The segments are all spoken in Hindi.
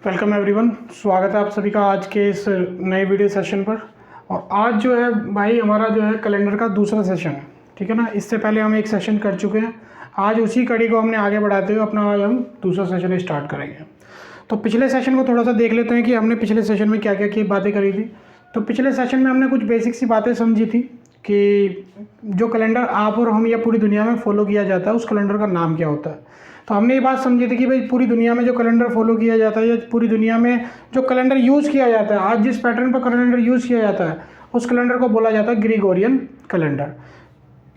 वेलकम एवरीवन, स्वागत है आप सभी का आज के इस नए वीडियो सेशन पर। और आज जो है भाई हमारा जो है कैलेंडर का दूसरा सेशन है, ठीक है ना। इससे पहले हम एक सेशन कर चुके हैं, आज उसी कड़ी को हमने आगे बढ़ाते हुए अपना आज हम दूसरा सेशन स्टार्ट करेंगे। तो पिछले सेशन को थोड़ा सा देख लेते हैं कि हमने पिछले सेशन में क्या क्या की बातें करी थी। तो पिछले सेशन में हमने कुछ बेसिक सी बातें समझी थी कि जो कैलेंडर आप और हम या पूरी दुनिया में फॉलो किया जाता है उस कैलेंडर का नाम क्या होता है। तो हमने ये बात समझी थी कि भाई पूरी दुनिया में जो कैलेंडर फॉलो किया जाता है या पूरी दुनिया में जो कैलेंडर यूज़ किया जाता है, आज जिस पैटर्न पर कैलेंडर यूज़ किया जाता है उस कैलेंडर को बोला जाता है ग्रेगोरियन कैलेंडर।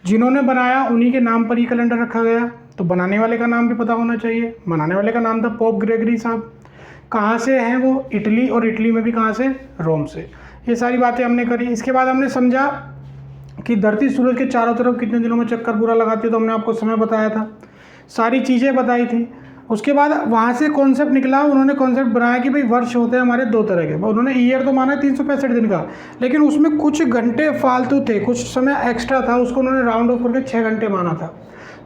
जिन्होंने बनाया उन्हीं के नाम पर ही कैलेंडर रखा गया। तो बनाने वाले का नाम भी पता होना चाहिए। बनाने वाले का नाम था पोप ग्रेगरी साहब। कहाँ से हैं वो? इटली, और इटली में भी कहाँ से? रोम से। ये सारी बातें हमने करी। इसके बाद हमने समझा कि धरती सूरज के चारों तरफ कितने दिनों में चक्कर पूरा लगाती है, तो हमने आपको समय बताया था, सारी चीज़ें बताई थी। उसके बाद वहाँ से कॉन्सेप्ट निकला, उन्होंने कॉन्सेप्ट बनाया कि भाई वर्ष होते हैं हमारे दो तरह के। उन्होंने ईयर तो माना 365 दिन का, लेकिन उसमें कुछ घंटे फालतू थे, कुछ समय एक्स्ट्रा था, उसको उन्होंने राउंड ऑफ करके 6 घंटे माना था।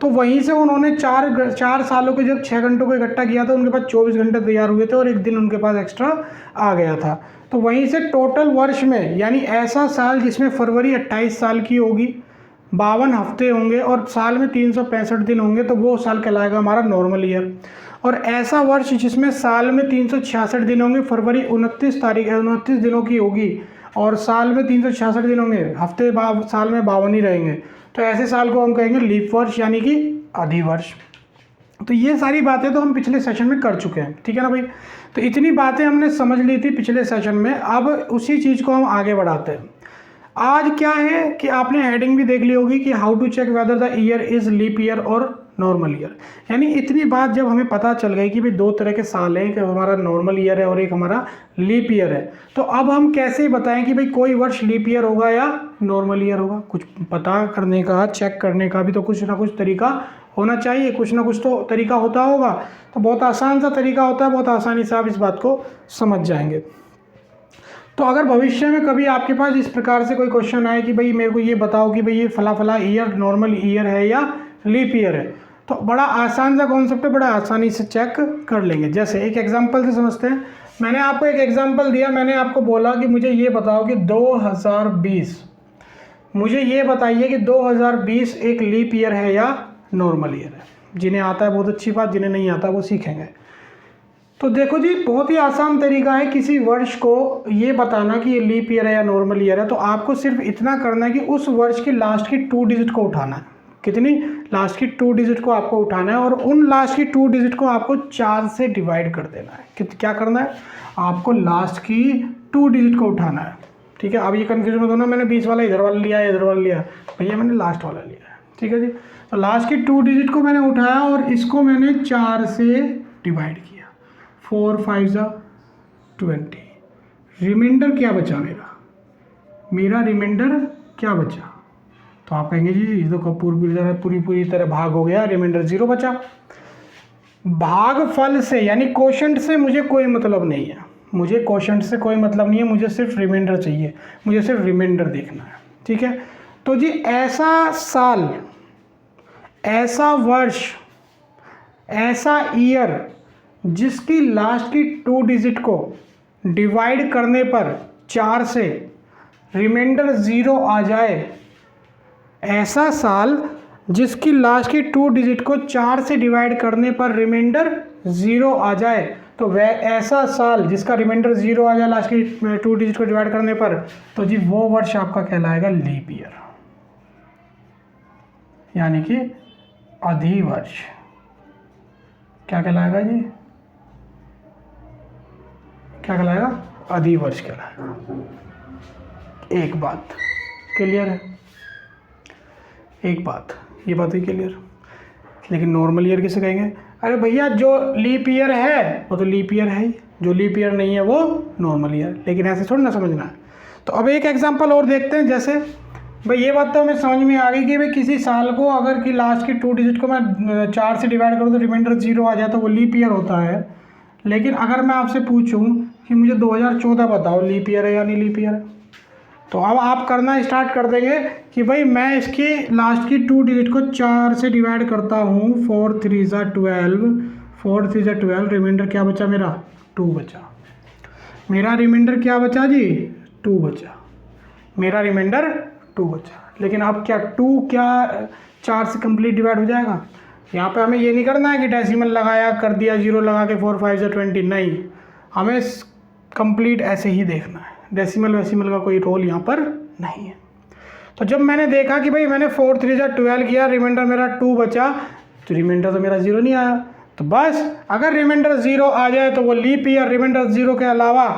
तो वहीं से उन्होंने चार सालों के जब 6 घंटों को इकट्ठा किया था, उनके पास 24 घंटे तैयार हुए थे और एक दिन उनके पास एक्स्ट्रा आ गया था। तो वहीं से टोटल वर्ष में, यानी ऐसा साल जिसमें फरवरी 28 साल की होगी, 52 हफ्ते होंगे और साल में 365 दिन होंगे, तो वो साल कहलाएगा हमारा नॉर्मल ईयर। और ऐसा वर्ष जिसमें साल में 366 दिन होंगे, फरवरी 29 दिनों की होगी और साल में 366 दिन होंगे, हफ्ते साल में 52 ही रहेंगे, तो ऐसे साल को हम कहेंगे लीप वर्ष, यानी कि अधिवर्ष। तो ये सारी बातें तो हम पिछले सेशन में कर चुके हैं, ठीक है ना भाई। तो इतनी बातें हमने समझ ली थी पिछले सेशन में। अब उसी चीज़ को हम आगे बढ़ाते हैं। आज क्या है कि आपने हेडिंग भी देख ली होगी कि how to check whether the year is leap year और नॉर्मल ईयर। यानी इतनी बात जब हमें पता चल गई कि भाई दो तरह के साल हैं, कि हमारा नॉर्मल ईयर है और एक हमारा लीप ईयर है, तो अब हम कैसे बताएं कि भाई कोई वर्ष लीप ईयर होगा या नॉर्मल ईयर होगा। कुछ पता करने का, चेक करने का भी तो कुछ ना कुछ तरीका होना चाहिए, कुछ ना कुछ तो तरीका होता होगा। तो बहुत आसान सा तरीका होता है, बहुत आसानी से आप इस बात को समझ जाएंगे। तो अगर भविष्य में कभी आपके पास इस प्रकार से कोई क्वेश्चन आए कि भाई मेरे को ये बताओ कि भाई ये फला फला ईयर नॉर्मल ईयर है या लीप ईयर है, तो बड़ा आसान सा कॉन्सेप्ट है, बड़ा आसानी से चेक कर लेंगे। जैसे एक एग्जांपल से समझते हैं। मैंने आपको एक एग्जांपल दिया, मैंने आपको बोला कि मुझे ये बताओ कि 2020, मुझे ये बताइए कि 2020 एक लीप ईयर है या नॉर्मल ईयर है। जिन्हें आता है बहुत अच्छी बात, जिन्हें नहीं आता वो सीखेंगे। तो देखो जी, बहुत ही आसान तरीका है किसी वर्ष को ये बताना कि ये लीप ईयर है या नॉर्मल ईयर है। तो आपको सिर्फ इतना करना है कि उस वर्ष की लास्ट की 2 डिजिट को उठाना है। कितनी? लास्ट की 2 डिजिट को आपको उठाना है और उन लास्ट की 2 डिजिट को आपको 4 से डिवाइड कर देना है। क्या करना है? आपको लास्ट की 2 डिजिट को उठाना है, ठीक है। अब ये कन्फ्यूजन मत होना, मैंने 20 वाला इधर वाला लिया है, इधर वाला लिया, भैया मैंने लास्ट वाला लिया है, ठीक है जी। तो लास्ट की 2 डिजिट को मैंने उठाया और इसको मैंने 4 से डिवाइड किया। 4 5 जा 20। रिमाइंडर क्या बचा मेरा रिमाइंडर क्या बचा? तो आप कहेंगे जी ये तो पूरी तरह भाग हो गया, रिमाइंडर 0 बचा। भागफल से यानी कोशेंट से मुझे कोई मतलब नहीं है, मुझे कोशेंट से कोई मतलब नहीं है, मुझे सिर्फ रिमाइंडर चाहिए, मुझे सिर्फ रिमाइंडर देखना है, ठीक है। तो जी ऐसा साल, ऐसा वर्ष, ऐसा ईयर जिसकी लास्ट की 2 डिजिट को डिवाइड करने पर 4 से रिमाइंडर 0 आ जाए, ऐसा साल जिसकी लास्ट की 2 डिजिट को 4 से डिवाइड करने पर रिमाइंडर 0 आ जाए, तो वह ऐसा साल जिसका रिमाइंडर 0 आ जाए लास्ट की 2 डिजिट को डिवाइड करने पर, तो जी वो वर्ष आपका कहलाएगा लीप ईयर, यानी कि अधिवर्ष। क्या कहलाएगा जी? क्या कहलाएगा? अधिवर्ष कहलाएगा। एक बात क्लियर है? एक बात, ये बात ही क्लियर। लेकिन नॉर्मल ईयर किसे कहेंगे? अरे भैया जो लीप ईयर है वो तो लीप ईयर है ही, जो लीप ईयर नहीं है वो नॉर्मल ईयर। लेकिन ऐसे थोड़ी ना समझना है। तो अब एक एग्जांपल और देखते हैं। जैसे भाई ये बात तो हमें समझ में आ गई कि भाई किसी साल को अगर कि लास्ट की 2 डिजिट को मैं 4 से डिवाइड करूँ तो रिमाइंडर 0 आ जाए तो वो लीप ईयर होता है। लेकिन अगर मैं आपसे पूछूं कि मुझे 2014 बताओ लीप ईयर है या नहीं लीप ईयर है, तो अब आप करना स्टार्ट कर देंगे कि भाई मैं इसकी लास्ट की 2 डिजिट को 4 से डिवाइड करता हूँ। 4 3 जा 12, 4 3 जा 12, रिमाइंडर क्या बचा मेरा 2 बचा। मेरा रिमाइंडर क्या बचा जी? 2 बचा। मेरा रिमाइंडर 2 बचा। लेकिन अब क्या 2 क्या 4 से कंप्लीट डिवाइड हो जाएगा? यहाँ पे हमें ये नहीं करना है कि डेसिमल लगाया, कर दिया, 0 लगा के 4 5 20, नहीं, हमें कंप्लीट ऐसे ही देखना है। डेसिमल वेसिमल का कोई रोल यहाँ पर नहीं है। तो जब मैंने देखा कि भाई मैंने 4 3 12 किया, रिमाइंडर मेरा 2 बचा, तो रिमाइंडर तो मेरा 0 नहीं आया। तो बस अगर रिमाइंडर 0 आ जाए तो वो लीप ईयर, रिमाइंडर 0 के अलावा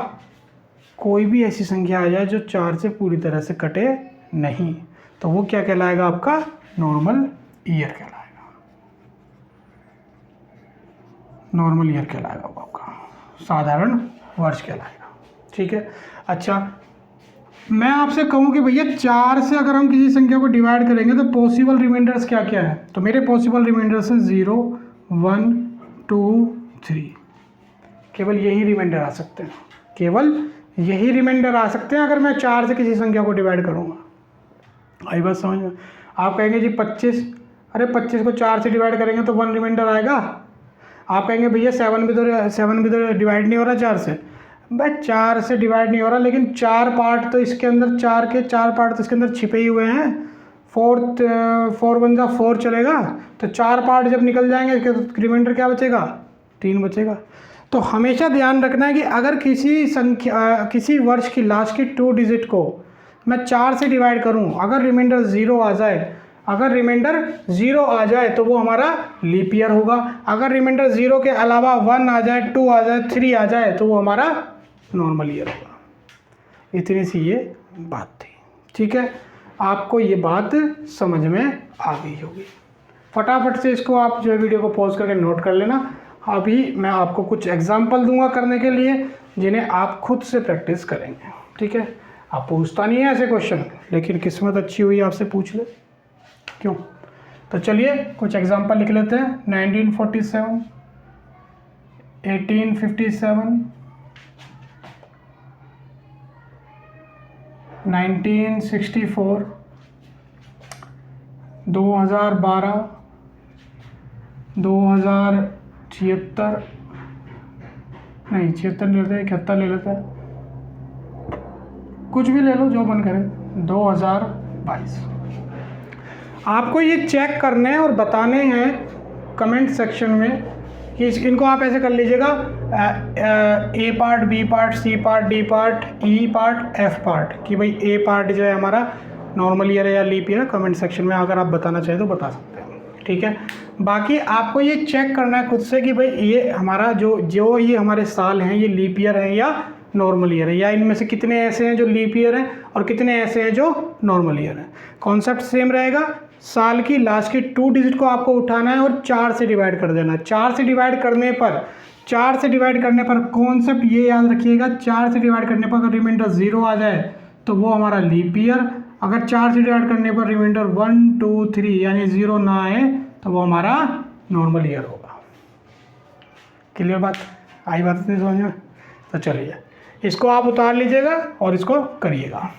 कोई भी ऐसी संख्या आ जाए जो 4 से पूरी तरह से कटे नहीं, तो वो क्या कहलाएगा? आपका नॉर्मल ईयर कहलाएगा। नॉर्मल ईयर कहलाएगा वो आपका, साधारण वर्ष कहलाएगा। ठीक है। अच्छा, मैं आपसे कहूँ कि भैया 4 से अगर हम किसी संख्या को डिवाइड करेंगे तो पॉसिबल रिमाइंडर्स क्या क्या है? तो मेरे पॉसिबल रिमाइंडर्स हैं 0 1 2 3। केवल यही रिमाइंडर आ सकते हैं, केवल यही रिमाइंडर आ सकते हैं अगर मैं 4 से किसी संख्या को डिवाइड करूँगा। आई बात समझ में? आप कहेंगे जी 25, अरे 25 को 4 से डिवाइड करेंगे तो 1 रिमाइंडर आएगा। आप कहेंगे भैया 7 भी तो डिवाइड नहीं हो रहा 4 से। भाई 4 से डिवाइड नहीं हो रहा, लेकिन 4 पार्ट तो इसके अंदर, 4 के 4 पार्ट तो इसके अंदर छिपे ही हुए हैं। 4 1 जा 4 चलेगा, तो 4 पार्ट जब निकल जाएंगे तो रिमाइंडर क्या बचेगा? 3 बचेगा। तो हमेशा ध्यान रखना है कि अगर किसी वर्ष की लास्ट की 2 डिजिट को मैं 4 से डिवाइड करूं, अगर रिमाइंडर 0 आ जाए, अगर रिमाइंडर 0 आ जाए तो वो हमारा लीप ईयर होगा। अगर रिमाइंडर 0 के अलावा 1 आ जाए, 2 आ जाए, 3 आ जाए तो वो हमारा नॉर्मल ईयर होगा। इतनी सी ये बात थी। ठीक है, आपको ये बात समझ में आ गई होगी। फटाफट से इसको आप जो है वीडियो को पॉज करके नोट कर लेना। अभी मैं आपको कुछ एग्जाम्पल दूंगा करने के लिए, जिन्हें आप खुद से प्रैक्टिस करेंगे। ठीक है, आप पूछता नहीं है ऐसे क्वेश्चन, लेकिन किस्मत अच्छी हुई आपसे पूछ ले, क्यों? तो चलिए कुछ एग्जाम्पल लिख लेते हैं। 1947, 1857, 1964, 2012, 2076, नहीं 76 ले लेते हैं, 71 ले लेते हैं, कुछ भी ले लो जो मन करे। 2022। आपको ये चेक करने हैं और बताने हैं कमेंट सेक्शन में कि इनको आप ऐसे कर लीजिएगा, A part, B part, C part, D part, E part, F part, कि भाई ए पार्ट जो है हमारा नॉर्मल ईयर है या लीप ईयर है। कमेंट सेक्शन में अगर आप बताना चाहें तो बता सकते हैं। ठीक है, बाकी आपको ये चेक करना है खुद से कि भाई ये हमारा जो ये हमारे साल हैं, ये लीप ईयर है या नॉर्मल ईयर है, या इनमें से कितने ऐसे हैं जो लीप ईयर हैं और कितने ऐसे हैं जो नॉर्मल ईयर हैं। कॉन्सेप्ट सेम रहेगा। साल की लास्ट की 2 डिजिट को आपको उठाना है और 4 से डिवाइड कर देना है। 4 से डिवाइड करने पर कॉन्सेप्ट ये याद रखिएगा, 4 से डिवाइड करने पर अगर रिमाइंडर 0 आ जाए तो वो हमारा लीप ईयर। अगर 4 से डिवाइड करने पर रिमाइंडर 1 2 3 यानी 0 ना आए तो वो हमारा नॉर्मल ईयर होगा। क्लियर बात? आई बात नहीं समझ में? तो चलिए इसको आप उतार लीजिएगा और इसको करिएगा।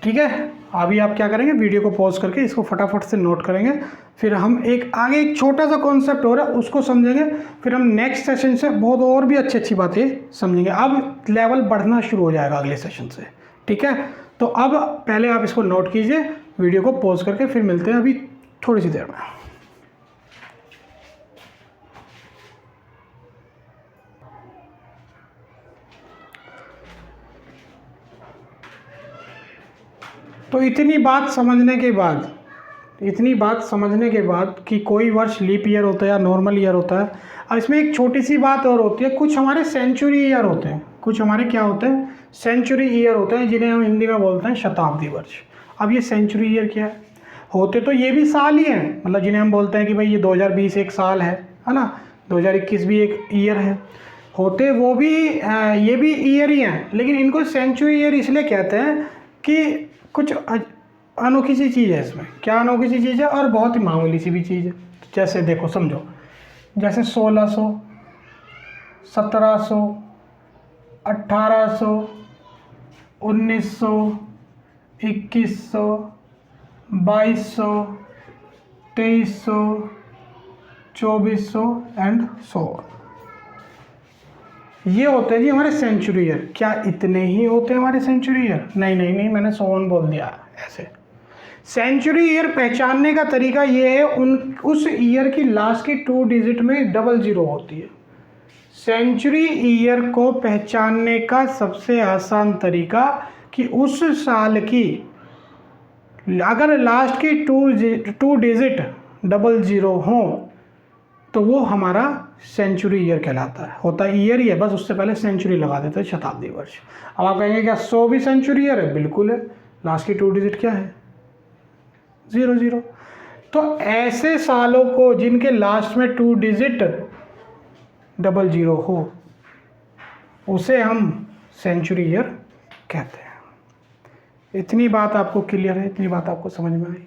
ठीक है, अभी आप क्या करेंगे, वीडियो को पॉज करके इसको फटाफट से नोट करेंगे, फिर हम आगे एक छोटा सा कॉन्सेप्ट हो रहा है उसको समझेंगे, फिर हम नेक्स्ट सेशन से बहुत और भी अच्छी बातें समझेंगे। अब लेवल बढ़ना शुरू हो जाएगा अगले सेशन से। ठीक है, तो अब पहले आप इसको नोट कीजिए, वीडियो को पॉज करके फिर मिलते हैं अभी थोड़ी सी देर में। तो इतनी बात समझने के बाद कि कोई वर्ष लीप ईयर होता है या नॉर्मल ईयर होता है, और इसमें एक छोटी सी बात और होती है, कुछ हमारे सेंचुरी ईयर होते हैं, कुछ हमारे क्या होते हैं, सेंचुरी ईयर होते हैं, जिन्हें हम हिंदी में बोलते हैं शताब्दी वर्ष। अब ये सेंचुरी ईयर क्या है? होते तो ये भी साल ही हैं, मतलब जिन्हें हम बोलते हैं कि भाई ये 2020 एक साल है ना, 2021 भी एक ईयर है, होते वो भी ये भी ईयर ही हैं, लेकिन इनको सेंचुरी ईयर इसलिए कहते हैं कि कुछ अनोखी सी चीज़ है इसमें। क्या अनोखी सी चीज़ है? और बहुत ही मामूली सी भी चीज़ है। जैसे देखो समझो, जैसे 1600, 1700, 1800, 1900, 2100, 2200, 2300, 2400 एंड 100। ये होते हैं जी हमारे सेंचुरी ईयर। क्या इतने ही होते हैं हमारे सेंचुरी ईयर? नहीं नहीं नहीं, मैंने 100 बोल दिया ऐसे। सेंचुरी ईयर पहचानने का तरीका ये है, उस ईयर की लास्ट की 2 डिजिट में 00 होती है। सेंचुरी ईयर को पहचानने का सबसे आसान तरीका कि उस साल की अगर लास्ट की 2 डिजिट 00 हो तो वो हमारा सेंचुरी ईयर कहलाता है। होता ईयर ही है, बस उससे पहले सेंचुरी लगा देते हैं, शताब्दी वर्ष। अब आप कहेंगे क्या 100 भी सेंचुरी ईयर है? बिल्कुल है। लास्ट की 2 डिजिट क्या है? 00। तो ऐसे सालों को जिनके लास्ट में 2 डिजिट 00 हो उसे हम सेंचुरी ईयर कहते हैं। इतनी बात आपको क्लियर है? इतनी बात आपको समझ में आई?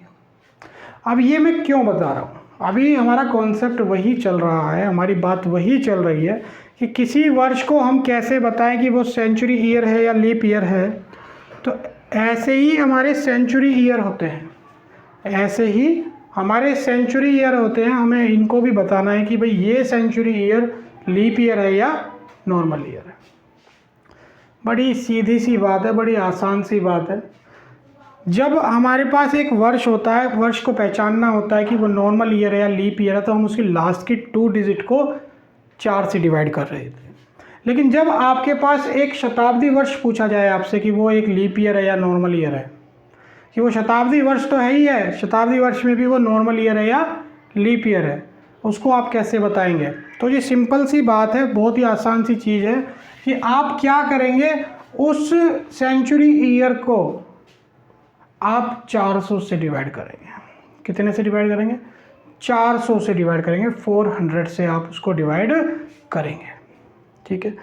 अब ये मैं क्यों बता रहा हूँ, अभी हमारा कॉन्सेप्ट वही चल रहा है, हमारी बात वही चल रही है कि किसी वर्ष को हम कैसे बताएं कि वो सेंचुरी ईयर है या लीप ईयर है। तो ऐसे ही हमारे सेंचुरी ईयर होते हैं, ऐसे ही हमारे सेंचुरी ईयर होते हैं। हमें इनको भी बताना है कि भाई ये सेंचुरी ईयर लीप ईयर है या नॉर्मल ईयर है। बड़ी सीधी सी बात है, बड़ी आसान सी बात है। जब हमारे पास एक वर्ष होता है, वर्ष को पहचानना होता है कि वो नॉर्मल ईयर है या लीप ईयर है, तो हम उसकी लास्ट की 2 डिजिट को 4 से डिवाइड कर रहे थे। लेकिन जब आपके पास एक शताब्दी वर्ष पूछा जाए आपसे कि वो एक लीप ईयर है या नॉर्मल ईयर है, कि वो शताब्दी वर्ष तो है ही है, शताब्दी वर्ष में भी वो नॉर्मल ईयर है या लीप ईयर है, उसको आप कैसे बताएंगे? तो ये सिंपल सी बात है, बहुत ही आसान सी चीज़ है कि आप क्या करेंगे, उस सेंचुरी ईयर को आप 400 से डिवाइड करेंगे। कितने से डिवाइड करेंगे? 400 से डिवाइड करेंगे, 400 से आप उसको डिवाइड करेंगे। ठीक है।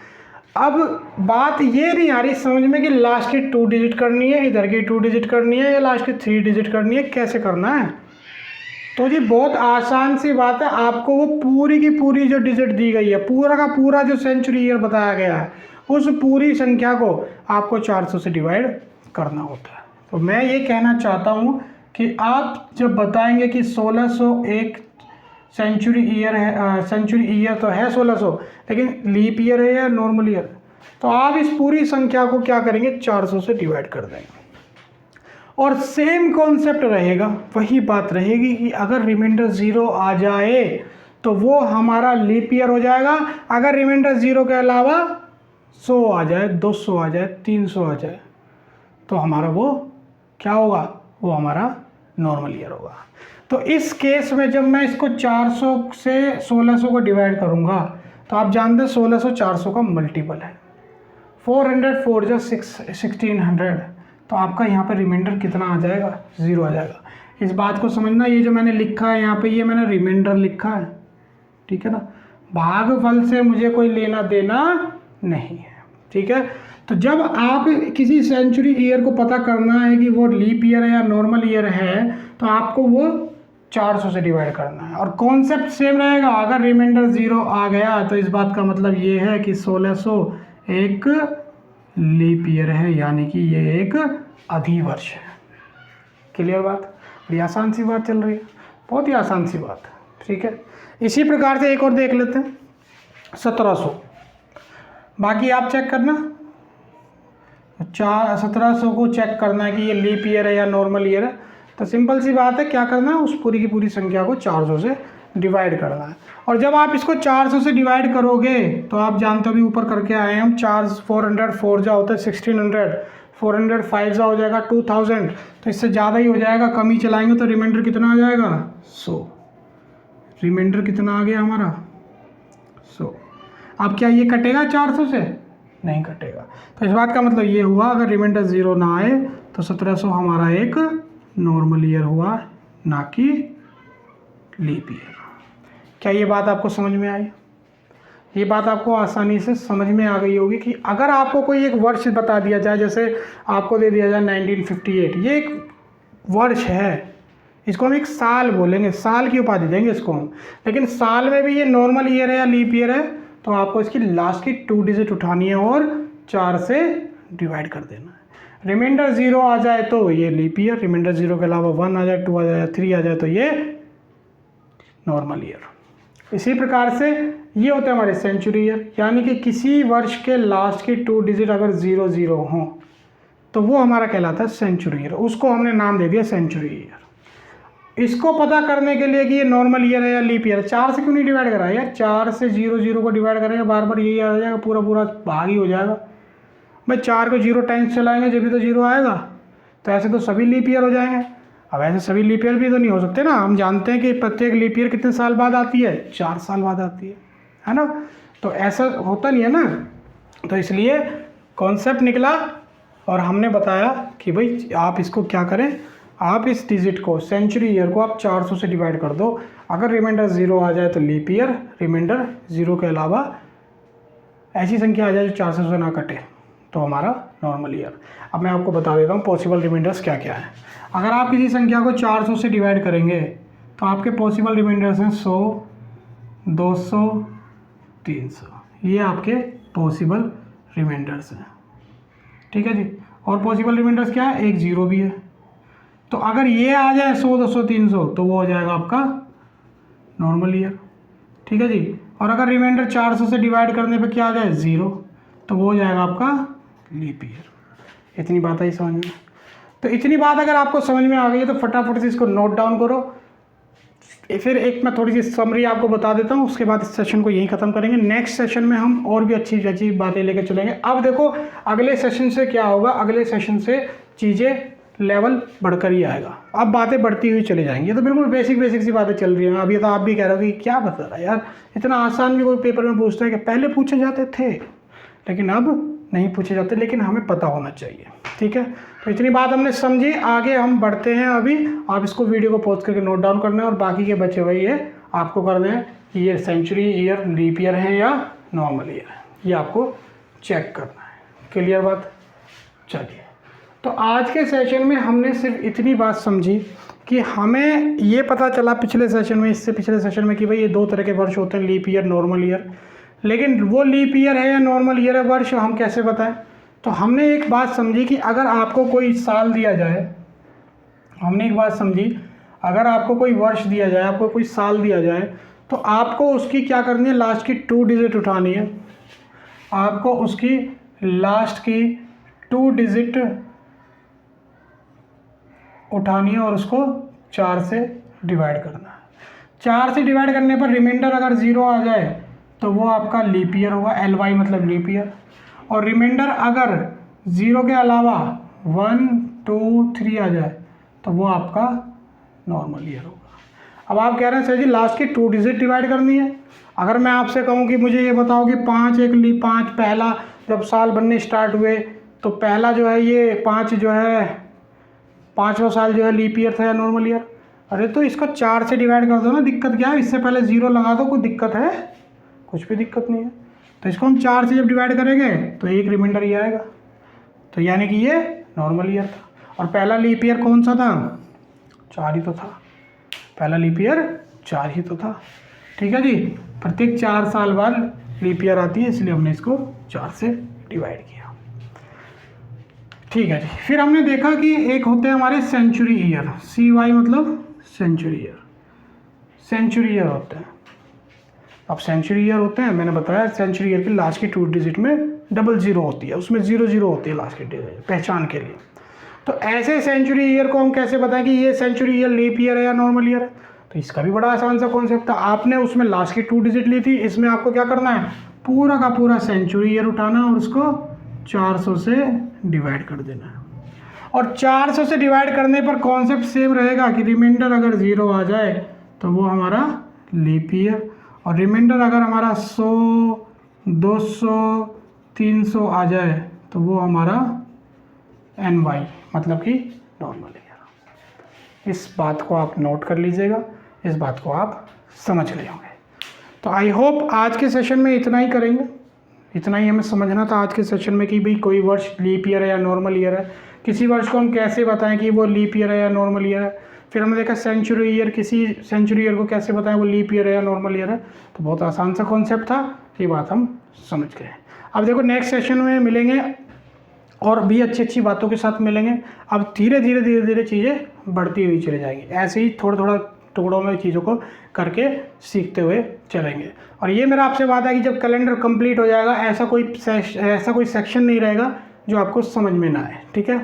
अब बात ये नहीं आ रही समझ में कि लास्ट की 2 डिजिट करनी है, इधर की 2 डिजिट करनी है या लास्ट की 3 डिजिट करनी है, कैसे करना है? तो जी बहुत आसान सी बात है, आपको वो पूरी की पूरी जो डिजिट दी गई है, पूरा का पूरा जो सेंचुरी ईयर बताया गया है, उस पूरी संख्या को आपको 400 से डिवाइड करना होता है। तो मैं ये कहना चाहता हूँ कि आप जब बताएंगे कि 1600 एक सेंचुरी ईयर है, सेंचुरी ईयर तो है 1600, लेकिन लीप ईयर है या नॉर्मल ईयर, तो आप इस पूरी संख्या को क्या करेंगे? 400 से डिवाइड कर देंगे। और सेम कॉन्सेप्ट रहेगा, वही बात रहेगी कि अगर रिमाइंडर 0 आ जाए तो वो हमारा लीप ईयर हो जाएगा। अगर रिमाइंडर 0 के अलावा 100 आ जाए, 200 आ जाए, 300 आ जाए, तो हमारा वो क्या होगा? वो हमारा नॉर्मल ईयर होगा। तो इस केस में जब मैं इसको 400 से 1600 को डिवाइड करूँगा, तो आप जानते हैं 1600 400 का मल्टीपल है। 400 4 जा 1600, तो आपका यहाँ पर रिमाइंडर कितना आ जाएगा? 0 आ जाएगा। इस बात को समझना, ये जो मैंने लिखा है यहाँ पे, ये मैंने रिमाइंडर लिखा है, ठीक है ना। भागफल से मुझे कोई लेना देना नहीं है, ठीक है। तो जब आप किसी सेंचुरी ईयर को पता करना है कि वो लीप ईयर है या नॉर्मल ईयर है, तो आपको वो 400 से डिवाइड करना है। और कॉन्सेप्ट सेम रहेगा, अगर रिमाइंडर 0 आ गया तो इस बात का मतलब ये है कि 1600 एक लीप ईयर है, यानी कि ये एक अधिवर्ष है। क्लियर बात? बड़ी आसान सी बात चल रही है, बहुत ही आसान सी बात, ठीक है। इसी प्रकार से एक और देख लेते हैं, 1700। बाकी आप चेक करना, 1700 को चेक करना है कि ये लीप ईयर है या नॉर्मल ईयर है। तो सिंपल सी बात है, क्या करना है? उस पूरी की पूरी संख्या को 400 से डिवाइड करना है। और जब आप इसको 400 से डिवाइड करोगे तो आप जानते हो, अभी ऊपर करके आए हैं हम, 400 4 जा होता है 1600, 400 5 जा हो जाएगा 2000, तो इससे ज़्यादा ही हो जाएगा, कम ही चलाएंगे तो रिमाइंडर कितना आ जाएगा? 100। रिमाइंडर कितना आ गया हमारा? 100। अब क्या ये कटेगा 400 से? नहीं कटेगा। तो इस बात का मतलब ये हुआ, अगर रिमाइंडर 0 ना आए तो 1700 हमारा एक नॉर्मल ईयर हुआ, ना कि लीप ईयर। क्या ये बात आपको समझ में आई? ये बात आपको आसानी से समझ में आ गई होगी कि अगर आपको कोई एक वर्ष बता दिया जाए, जैसे आपको दे दिया जाए 1958, ये एक वर्ष है, इसको हम एक साल बोलेंगे, साल की उपाधि देंगे इसको हम। लेकिन साल में भी ये नॉर्मल ईयर है या लीप ईयर है, तो आपको इसकी लास्ट की 2 डिजिट उठानी है और 4 से डिवाइड कर देना है। रिमाइंडर 0 आ जाए तो ये लीप ईयर, रिमाइंडर 0 के अलावा 1 आ जाए, 2 आ जाए, 3 आ जाए, तो ये नॉर्मल ईयर। इसी प्रकार से ये होते हैं हमारे सेंचुरी ईयर, यानी कि किसी वर्ष के लास्ट की 2 डिजिट अगर 00 हों तो वो हमारा कहलाता है सेंचुरी ईयर, उसको हमने नाम दे दिया सेंचुरी ईयर। इसको पता करने के लिए कि ये नॉर्मल ईयर है या लीप ईयर, 4 से क्यों नहीं डिवाइड करा यार, 4 से 00 को डिवाइड करेंगे बार बार यही आ जाएगा, पूरा पूरा भाग ही हो जाएगा भाई। 4 को 0 टाइम्स चलाएंगे जब भी तो 0 आएगा, तो ऐसे तो सभी लीप ईयर हो जाएंगे। अब ऐसे सभी लीप ईयर भी तो नहीं हो सकते ना, हम जानते हैं कि प्रत्येक लीप ईयर कितने साल बाद आती है, 4 साल बाद आती है ना। तो ऐसा होता नहीं है ना, तो इसलिए कॉन्सेप्ट निकला और हमने बताया कि भाई आप इसको क्या करें, आप इस डिजिट को सेंचुरी ईयर को आप 400 से डिवाइड कर दो, अगर रिमाइंडर 0 आ जाए तो लीप ईयर, रिमाइंडर 0 के अलावा ऐसी संख्या आ जाए जो 400 से ना कटे तो हमारा नॉर्मल ईयर। अब मैं आपको बता देता हूँ पॉसिबल रिमाइंडर्स क्या क्या है। अगर आप किसी संख्या को 400 से डिवाइड करेंगे तो आपके पॉसिबल रिमाइंडर्स हैं 100, 200, 300, ये आपके पॉसिबल रिमाइंडर्स हैं, ठीक है जी। और पॉसिबल रिमाइंडर्स क्या है, एक 0 भी है। तो अगर ये आ जाए 100, 200, 300 तो वो हो जाएगा आपका नॉर्मल ईयर, ठीक है जी। और अगर रिमाइंडर 400 से डिवाइड करने पे क्या आ जाए 0 तो वो हो जाएगा आपका लीप ईयर। इतनी बात आई समझ में? तो इतनी बात अगर आपको समझ में आ गई है तो फटाफट से इसको नोट डाउन करो। फिर एक मैं थोड़ी सी समरी आपको बता देता हूँ, उसके बाद इस सेशन को यहीं ख़त्म करेंगे। नेक्स्ट सेशन में हम और भी अच्छी अच्छी बातें लेकर चलेंगे। अब देखो अगले सेशन से क्या होगा, अगले सेशन से चीज़ें लेवल बढ़कर ही आएगा, अब बातें बढ़ती हुई चली जाएंगी। ये तो बिल्कुल बेसिक सी बातें चल रही हैं। अभी तो आप भी कह रहे हो कि क्या बता रहा है यार, इतना आसान भी कोई पेपर में पूछता है कि पहले पूछे जाते थे लेकिन अब नहीं पूछे जाते, लेकिन हमें पता होना चाहिए, ठीक है। तो इतनी बात हमने समझी, आगे हम बढ़ते हैं। अभी आप इसको वीडियो को पॉज करके नोट डाउन करना है और बाकी के बचे हुए ये आपको करने हैं कि ये सेंचुरी ईयर लीप ईयर है या नॉर्मल ईयर है, ये आपको चेक करना है। क्लियर बात? चलिए, तो आज के सेशन में हमने सिर्फ इतनी बात समझी कि हमें ये पता चला पिछले सेशन में, इससे पिछले सेशन में, कि भाई ये 2 तरह के वर्ष होते हैं, लीप ईयर, नॉर्मल ईयर। लेकिन वो लीप ईयर है या नॉर्मल ईयर है वर्ष हम कैसे बताएं? तो हमने एक बात समझी कि अगर आपको कोई साल दिया जाए, हमने एक बात समझी, अगर आपको कोई वर्ष दिया जाए, आपको कोई साल दिया जाए, तो आपको उसकी क्या करनी है, लास्ट की 2 डिजिट उठानी है। आपको उसकी लास्ट की 2 डिजिट उठानी है और उसको 4 से डिवाइड करना है। 4 से डिवाइड करने पर रिमाइंडर अगर 0 आ जाए तो वो आपका लीप ईयर होगा, LY मतलब लीप ईयर। और रिमाइंडर अगर 0 के अलावा 1, 2, 3 आ जाए तो वो आपका नॉर्मल ईयर होगा। अब आप कह रहे हैं सर जी लास्ट की 2 डिजिट डिवाइड करनी है। अगर मैं आपसे कहूँ कि मुझे ये बताओ कि 5 पहला जब साल बनने स्टार्ट हुए तो पहला जो है ये 5 जो है 5वां साल जो है लीप ईयर था या नॉर्मल ईयर? अरे तो इसको 4 से डिवाइड कर दो ना, दिक्कत क्या है? इससे पहले 0 लगा दो, कोई दिक्कत है? कुछ भी दिक्कत नहीं है। तो इसको हम 4 से जब डिवाइड करेंगे तो एक रिमाइंडर ये आएगा, तो यानी कि ये नॉर्मल ईयर था। और पहला लीप ईयर कौन सा था? 4 ही तो था, पहला लीप ईयर 4 ही तो था, ठीक है जी। प्रत्येक 4 साल बाद लीप ईयर आती है, इसलिए हमने इसको 4 से डिवाइड किया, ठीक है जी। फिर हमने देखा कि एक होते हैं हमारे सेंचुरी ईयर, CY मतलब सेंचुरी ईयर, सेंचुरी ईयर होते हैं। अब सेंचुरी ईयर होते हैं, मैंने बताया सेंचुरी ईयर की लास्ट की 2 डिजिट में 00 होती है, उसमें 00 होती है लास्ट की डिजिट पहचान के लिए। तो ऐसे सेंचुरी ईयर को हम कैसे बताएं कि ये सेंचुरी ईयर लीप ईयर है या नॉर्मल ईयर है? तो इसका भी बड़ा आसान सा कॉन्सेप्ट था। आपने उसमें लास्ट की 2 डिजिट ली थी, इसमें आपको क्या करना है, पूरा का पूरा सेंचुरी ईयर उठाना और उसको 400 से डिवाइड कर देना है। और 400 से डिवाइड करने पर कॉन्सेप्ट सेम रहेगा कि रिमाइंडर अगर 0 आ जाए तो वो हमारा लीप ईयर, और रिमाइंडर अगर हमारा 100, 200, 300 आ जाए तो वो हमारा NY मतलब कि नॉर्मल ईयर। इस बात को आप नोट कर लीजिएगा, इस बात को आप समझ गए होंगे। तो आई होप आज के सेशन में इतना ही करेंगे, इतना ही हमें समझना था आज के सेशन में कि भाई कोई वर्ष लीप ईयर है या नॉर्मल ईयर है, किसी वर्ष को हम कैसे बताएं कि वो लीप ईयर है या नॉर्मल ईयर है। फिर हमने देखा सेंचुरी ईयर, किसी सेंचुरी ईयर को कैसे बताएं वो लीप ईयर है या नॉर्मल ईयर है। तो बहुत आसान सा कॉन्सेप्ट था, ये बात हम समझ गए। अब देखो नेक्स्ट सेशन में मिलेंगे और भी अच्छी बातों के साथ मिलेंगे। अब धीरे धीरे चीज़ें बढ़ती हुई चली जाएंगी, ऐसे ही थोड़ा थोड़ा टुकड़ों में चीज़ों को करके सीखते हुए चलेंगे। और ये मेरा आपसे वादा है कि जब कैलेंडर कंप्लीट हो जाएगा ऐसा कोई सेक्शन नहीं रहेगा जो आपको समझ में ना आए। ठीक है,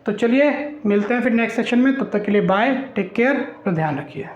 तो चलिए मिलते हैं फिर नेक्स्ट सेक्शन में। तब तक के लिए बाय, टेक केयर, अपना ध्यान रखिए।